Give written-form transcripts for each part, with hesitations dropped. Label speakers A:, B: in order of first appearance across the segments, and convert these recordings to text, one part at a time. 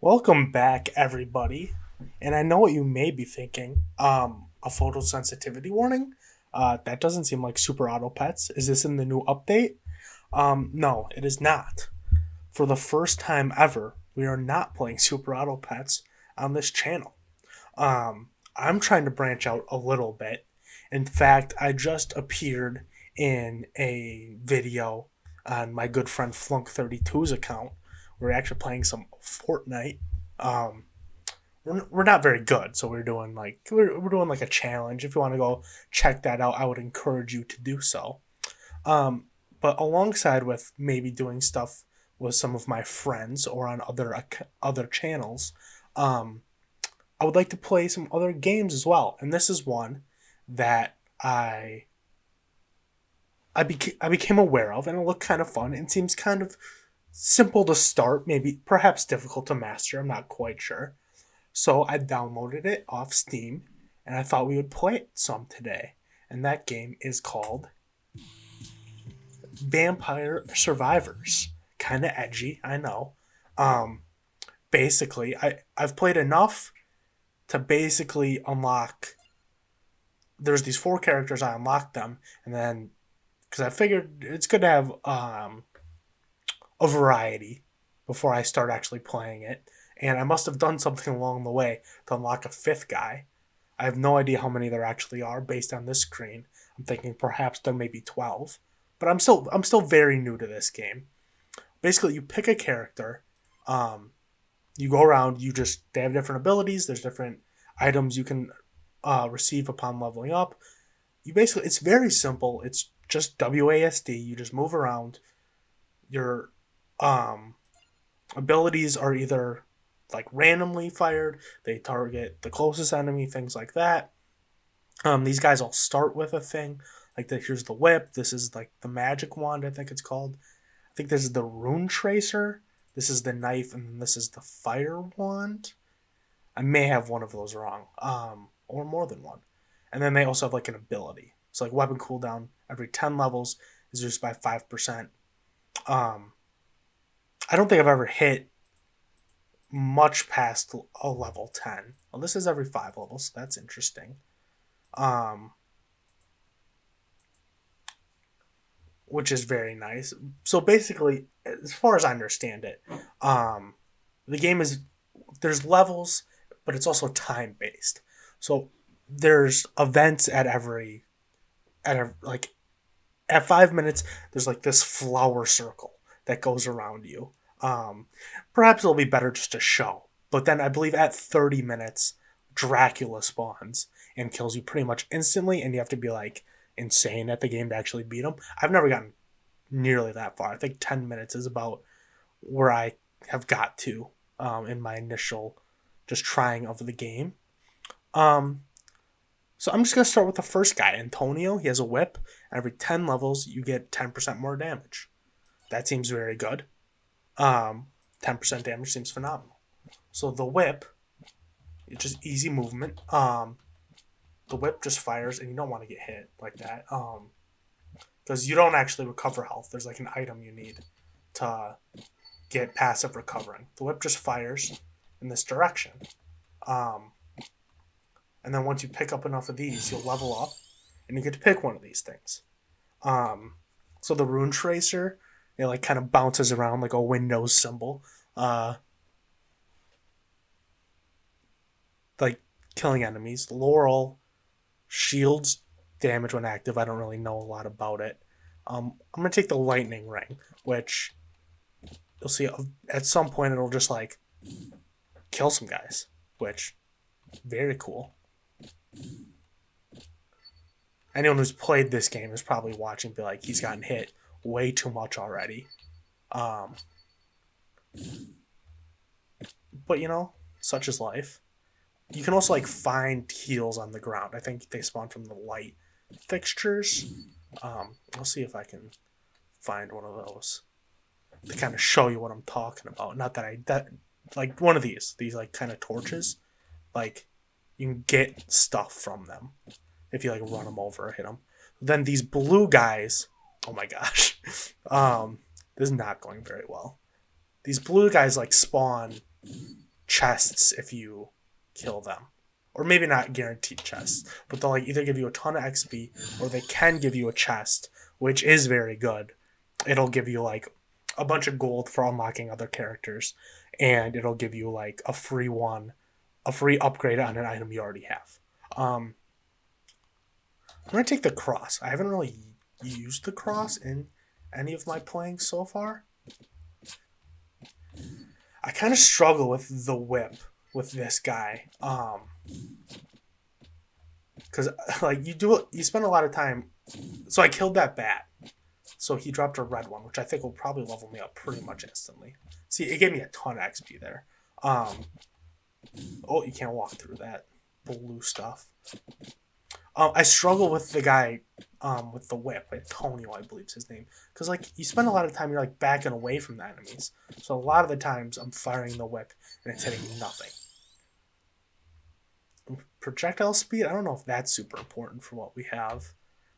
A: Welcome back, everybody. And I know what you may be thinking. A photosensitivity warning? That doesn't seem like Super Auto Pets. Is this in the new update? No, it is not. For the first time ever, we are not playing Super Auto Pets on this channel. I'm trying to branch out a little bit. In fact, I just appeared in a video on my good friend Flunk32's account. We're actually playing some Fortnite. Um, we're not very good, so we're doing like a challenge. If you want to go check that out, I would encourage you to do so. Um, but alongside with maybe doing stuff with some of my friends or on other channels, um, I would like to play some other games as well. And this is one that I became aware of, and it looked kind of fun and seems kind of simple to start, maybe perhaps difficult to master. I'm not quite sure. So I downloaded it off Steam, and I thought we would play it some today. And that game is called Vampire Survivors. Kind of edgy, I know. Um, basically, I've played enough to basically unlock. There's these four characters. I unlocked them, and then because I figured it's good to have a variety before I start actually playing it. And I must have done something along the way to unlock a fifth guy. I have no idea how many there actually are based on this screen. I'm thinking perhaps there may be 12, but I'm still very new to this game. Basically, you pick a character, um, you go around, they have different abilities. There's different items you can receive upon leveling up. It's very simple. It's just WASD. You just move around. Your um, abilities are either like randomly fired, they target the closest enemy, things like that. These guys all start with a thing. Here's the whip. This is like the magic wand, I think it's called. I think this is the rune tracer. This is the knife, and then this is the fire wand. I may have one of those wrong, or more than one. And then they also have like an ability. So like weapon cooldown every 10 levels is reduced by 5%. Um, I don't think I've ever hit much past a level 10. Well, this is every 5 levels, so that's interesting. Um, which is very nice. So basically, as far as I understand it, the game is there's levels, but it's also time based. So there's events like at 5 minutes. There's like this flower circle that goes around you. Um, Perhaps it'll be better just to show. But then I believe at 30 minutes, Dracula spawns and kills you pretty much instantly, and you have to be like insane at the game to actually beat him. I've never gotten nearly that far. I think 10 minutes is about where I have got to in my initial just trying of the game. Um, so I'm just going to start with the first guy, Antonio. He has a whip. Every 10 levels, you get 10% more damage. That seems very good. 10% damage seems phenomenal. So the whip, it's just easy movement. The whip just fires, and you don't want to get hit like that. Because you don't actually recover health. There's like an item you need to get passive recovering. The whip just fires in this direction. Um, and then once you pick up enough of these, you'll level up, and you get to pick one of these things. So the rune tracer, it like kind of bounces around like a Windows symbol, like killing enemies. Laurel shields damage when active. I don't really know a lot about it. I'm gonna take the lightning ring, which you'll see at some point it'll just like kill some guys, which very cool. Anyone who's played this game is probably watching, be like, he's gotten hit way too much already. Um, but such is life. You can also like find heals on the ground. I think they spawn from the light fixtures. I'll see if I can find one of those to kind of show you what I'm talking about. Not that like one of these like kind of torches, like you can get stuff from them if you like run them over or hit them. Then these blue guys, oh my gosh, this is not going very well. These blue guys like spawn chests if you kill them. Or maybe not guaranteed chests, but they'll like either give you a ton of XP or they can give you a chest, which is very good. It'll give you like a bunch of gold for unlocking other characters, and it'll give you like a free upgrade on an item you already have. I'm gonna take the cross. I haven't really used the cross in any of my playing so far. I kind of struggle with the whip with this guy. Because like you spend a lot of time. So I killed that bat. So he dropped a red one, which I think will probably level me up pretty much instantly. See, it gave me a ton of XP there. Oh, you can't walk through that blue stuff. I struggle with the guy with the whip, Antonio, I believe is his name. Because like you spend a lot of time, you're like backing away from the enemies. So a lot of the times I'm firing the whip and it's hitting nothing. Projectile speed, I don't know if that's super important for what we have.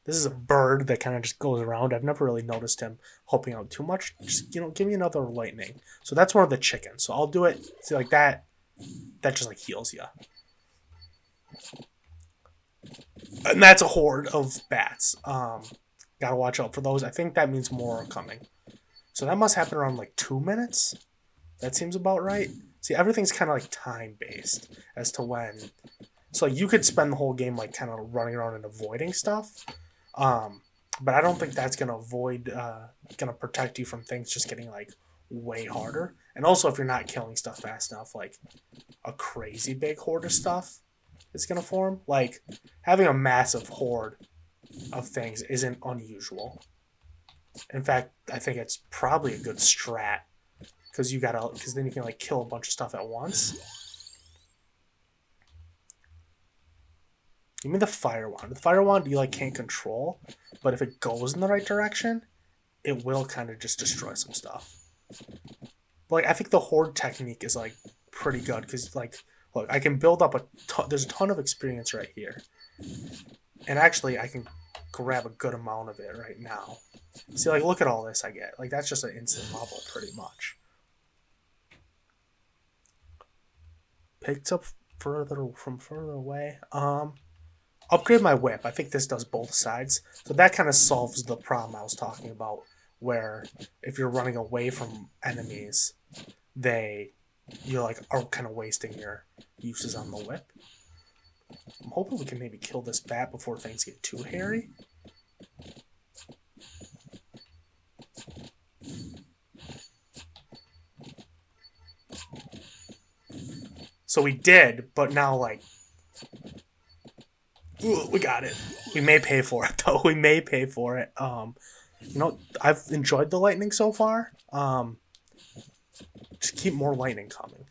A: This is a bird that kind of just goes around. I've never really noticed him helping out too much. Just, give me another lightning. So that's one of the chickens. So I'll do it. See, like that just like heals you. And that's a horde of bats. Gotta watch out for those. I think that means more are coming. So that must happen around like 2 minutes. That seems about right. See, everything's kind of like time-based as to when. So like, you could spend the whole game like kind of running around and avoiding stuff. But I don't think that's gonna protect you from things just getting like way harder. And also, if you're not killing stuff fast enough, like a crazy big horde of stuff is gonna form. Like having a massive horde of things isn't unusual. In fact, I think it's probably a good strat because then you can like kill a bunch of stuff at once. Give me the fire wand. The fire wand you like can't control, but if it goes in the right direction, it will kind of just destroy some stuff. But like I think the horde technique is like pretty good because like look, I can build up there's a ton of experience right here, and actually I can grab a good amount of it right now. See, like look at all this I get. Like that's just an instant level pretty much. Picked up from further away. Upgrade my whip. I think this does both sides. So that kind of solves the problem I was talking about, where if you're running away from enemies, you're like are kind of wasting your uses on the whip. I'm hoping we can maybe kill this bat before things get too hairy. So we did, but now like we got it. We may pay for it though. We may pay for it. I've enjoyed the lightning so far. Just keep more lightning coming.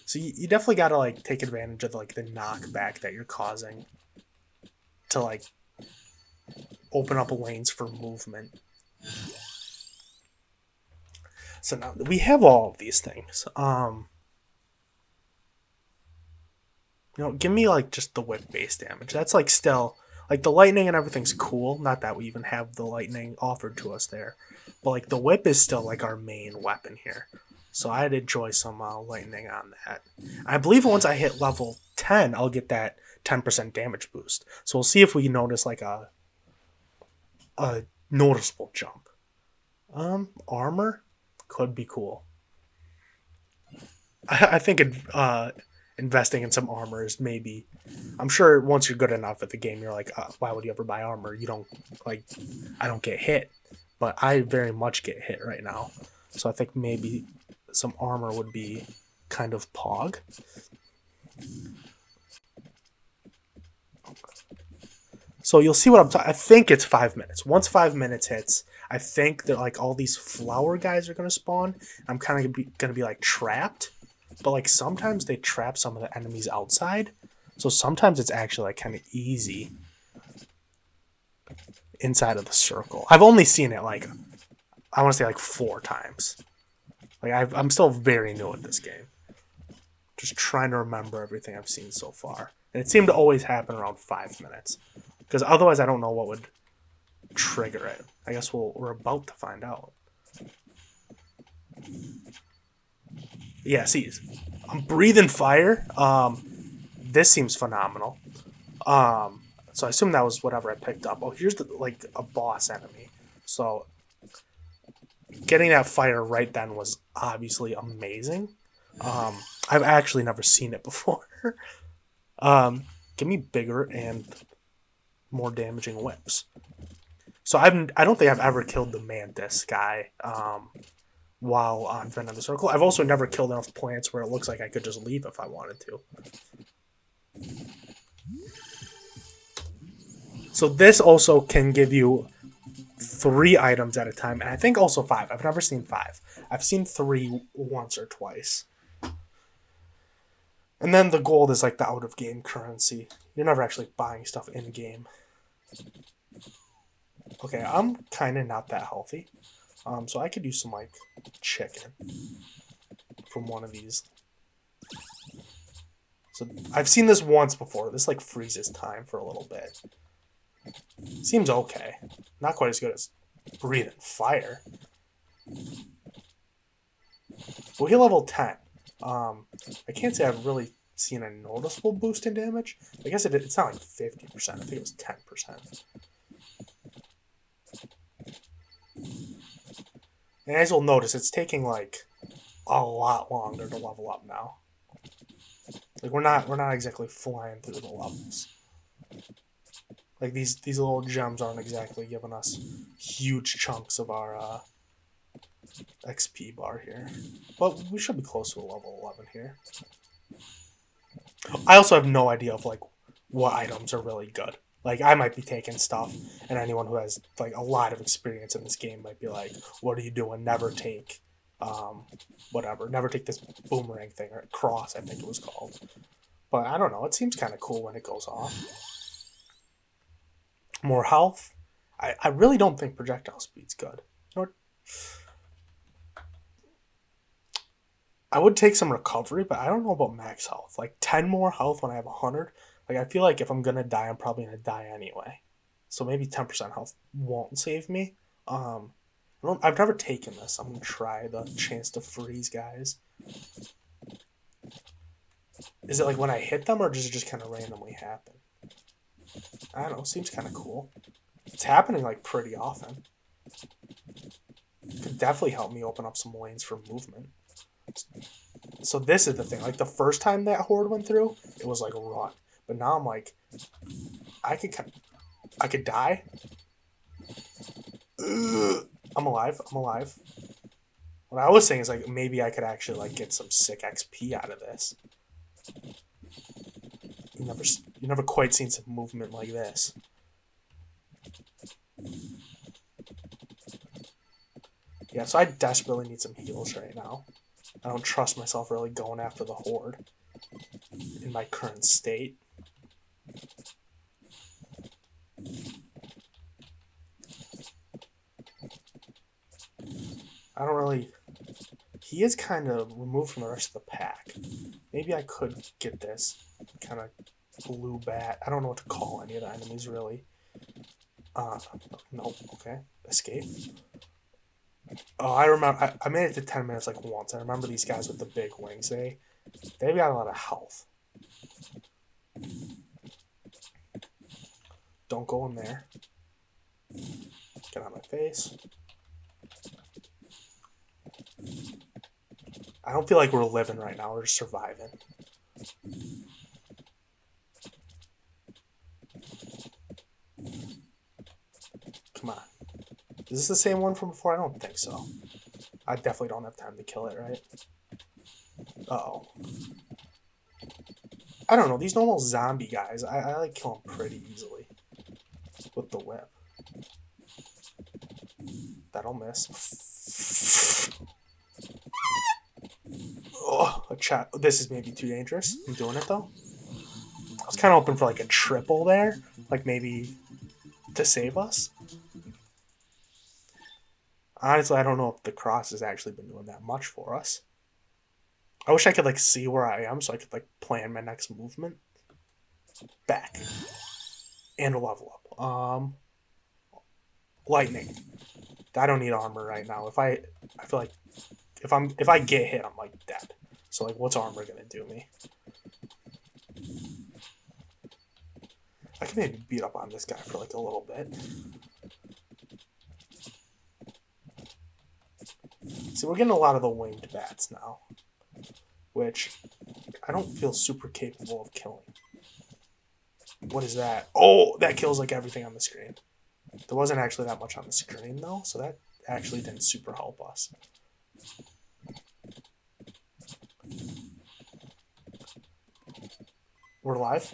A: So you definitely got to like take advantage of like the knockback that you're causing to like open up lanes for movement. So now we have all of these things. Give me like just the whip base damage. That's like still like the lightning and everything's cool. Not that we even have the lightning offered to us there, but like the whip is still like our main weapon here. So I'd enjoy some lightning on that. I believe once I hit level 10, I'll get that 10% damage boost. So we'll see if we notice like a noticeable jump. Armor could be cool. I think investing in some armor is maybe. I'm sure once you're good enough at the game, you're like, why would you ever buy armor? You don't like. I don't get hit, but I very much get hit right now. So I think maybe some armor would be kind of pog. So you'll see what I'm talking. I think it's 5 minutes. Once 5 minutes hits, I think that like all these flower guys are gonna spawn. I'm kind of gonna be like trapped, but like sometimes they trap some of the enemies outside. So sometimes it's actually like kind of easy inside of the circle. I've only seen it like I want to say like 4 times. Like I'm still very new at this game. Just trying to remember everything I've seen so far, and it seemed to always happen around 5 minutes. Because otherwise, I don't know what would trigger it. I guess we're about to find out. Yeah, see, I'm breathing fire. This seems phenomenal. So I assume that was whatever I picked up. Oh, here's like a boss enemy. So getting that fire right then was obviously amazing. I've actually never seen it before. Give me bigger and more damaging whips. So I don't think I've ever killed the mantis guy while on Vent of the Circle. I've also never killed enough plants where it looks like I could just leave if I wanted to. So this also can give you 3 items at a time, and I think also 5. I've never seen 5. I've seen 3 once or twice. And then the gold is like the out of game currency. You're never actually buying stuff in game. Okay, I'm kind of not that healthy. So I could use some like chicken from one of these. So I've seen this once before. This like freezes time for a little bit. Seems okay. Not quite as good as breathing fire. Well, he level 10. I can't say I've really seen a noticeable boost in damage. I guess it's not like 50%. I think it was 10%. And as you'll notice, it's taking like a lot longer to level up now. Like we're not exactly flying through the levels. Like these little gems aren't exactly giving us huge chunks of our XP bar here. But we should be close to a level 11 here. I also have no idea of like what items are really good. Like I might be taking stuff, and anyone who has like a lot of experience in this game might be like, "What are you doing? Never take, whatever. Never take this boomerang thing or cross. I think it was called." But I don't know. It seems kind of cool when it goes off. More health. I really don't think projectile speed's good. You know, I would take some recovery, but I don't know about max health. Like 10 more health when I have 100. Like I feel like if I'm gonna die, I'm probably gonna die anyway. So maybe 10% health won't save me. I've never taken this. I'm gonna try the chance to freeze guys. Is it like when I hit them, or does it just kind of randomly happen? I don't know. Seems kind of cool. It's happening like pretty often. Could definitely help me open up some lanes for movement. So this is the thing. Like the first time that horde went through, it was like a run. But now I'm like, I could die. Ugh. I'm alive. What I was saying is like maybe I could actually like get some sick XP out of this. You never quite seen some movement like this. Yeah, so I desperately need some heals right now. I don't trust myself really going after the horde in my current state. I don't really... He is kind of removed from the rest of the pack. Maybe I could get this kind of blue bat. I don't know what to call any of the enemies, really. Nope, okay. Escape. Oh, I remember... I made it to 10 minutes like once. I remember these guys with the big wings. They've got a lot of health. Don't go in there. Get out of my face. I don't feel like we're living right now. We're just surviving. Come on. Is this the same one from before? I don't think so. I definitely don't have time to kill it, right? Uh-oh. I don't know. These normal zombie guys, I like kill them pretty easily. With the whip. That'll miss. Oh, a chat. This is maybe too dangerous. I'm doing it, though. I was kind of hoping for like a triple there. Like maybe to save us. Honestly, I don't know if the cross has actually been doing that much for us. I wish I could like see where I am so I could like plan my next movement. Back. And a level up. Lightning. I don't need armor right now. I feel like if I get hit, I'm like dead. So, like, what's armor going to do me? I can maybe beat up on this guy for, like, a little bit. See, we're getting a lot of the winged bats now, which I don't feel super capable of killing. What is that? Oh, that kills, like, everything on the screen. There wasn't actually that much on the screen, though, so that actually didn't super help us. We're live.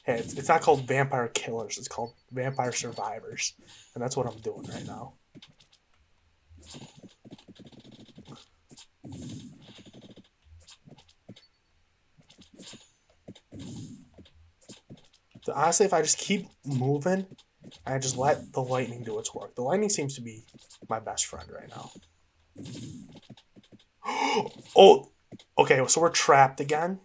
A: Hey, it's not called Vampire Killers. It's called Vampire Survivors. And that's what I'm doing right now. So honestly, if I just keep moving, I just let the lightning do its work. The lightning seems to be my best friend right now. Oh, okay, so we're trapped again.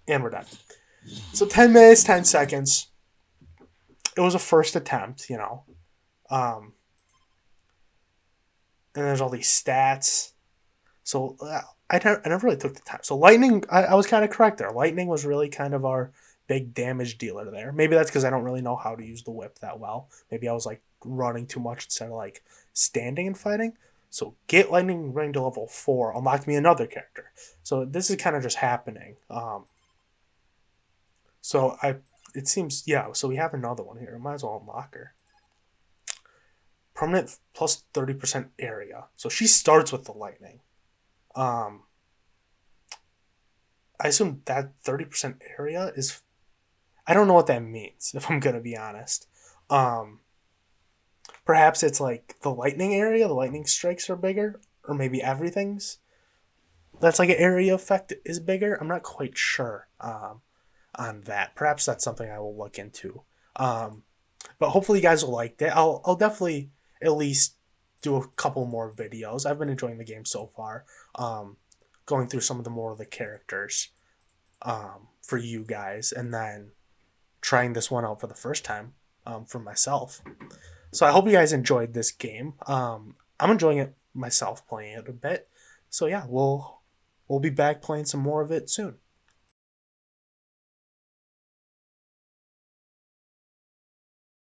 A: And we're done. So 10 minutes, 10 seconds. It was a first attempt, you know. And there's all these stats. So I never really took the time. So lightning, I was kind of correct there. Lightning was really kind of our big damage dealer there. Maybe that's because I don't really know how to use the whip that well. Maybe I was like running too much instead of like standing and fighting. So get lightning ring to level 4 unlocked me another character. So this is kind of just happening. It seems, yeah, so we have another one here. I might as well unlock her. Permanent plus 30% area. So she starts with the lightning. I assume that 30% area is... I don't know what that means, if I'm going to be honest. Perhaps it's like the lightning area, the lightning strikes are bigger, or maybe everything's. That's like an area effect is bigger. I'm not quite sure on that. Perhaps that's something I will look into. But hopefully you guys will like it. I'll definitely at least do a couple more videos. I've been enjoying the game so far. Going through some of the more of the characters for you guys, and then trying this one out for the first time for myself. So I hope you guys enjoyed this game. I'm enjoying it myself, playing it a bit. So yeah, we'll be back playing some more of it soon.